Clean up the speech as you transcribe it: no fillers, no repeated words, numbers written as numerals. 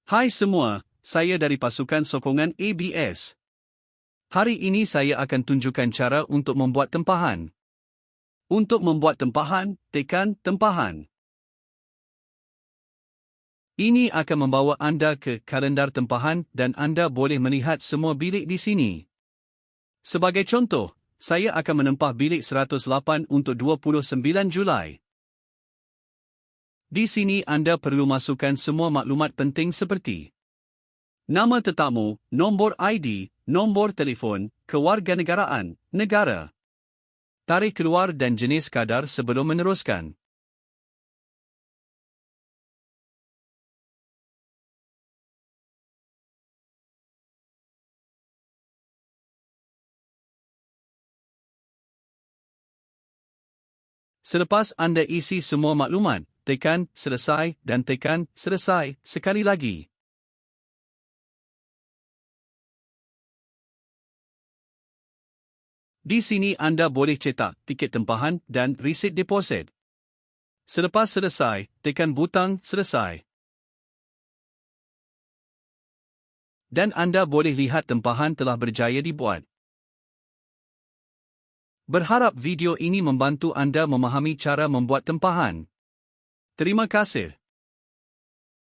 Hai semua, saya dari pasukan sokongan ABS. Hari ini saya akan tunjukkan cara untuk membuat tempahan. Untuk membuat tempahan, tekan tempahan. Ini akan membawa anda ke kalendar tempahan dan anda boleh melihat semua bilik di sini. Sebagai contoh, saya akan menempah bilik 108 untuk 29 Julai. Di sini anda perlu masukkan semua maklumat penting seperti nama tetamu, nombor ID, nombor telefon, kewarganegaraan, negara, tarikh keluar dan jenis kadar sebelum meneruskan. Selepas anda isi semua maklumat, tekan selesai dan tekan selesai sekali lagi. Di sini anda boleh cetak tiket tempahan dan resit deposit. Selepas selesai, tekan butang selesai. Dan anda boleh lihat tempahan telah berjaya dibuat. Berharap video ini membantu anda memahami cara membuat tempahan. Terima kasih.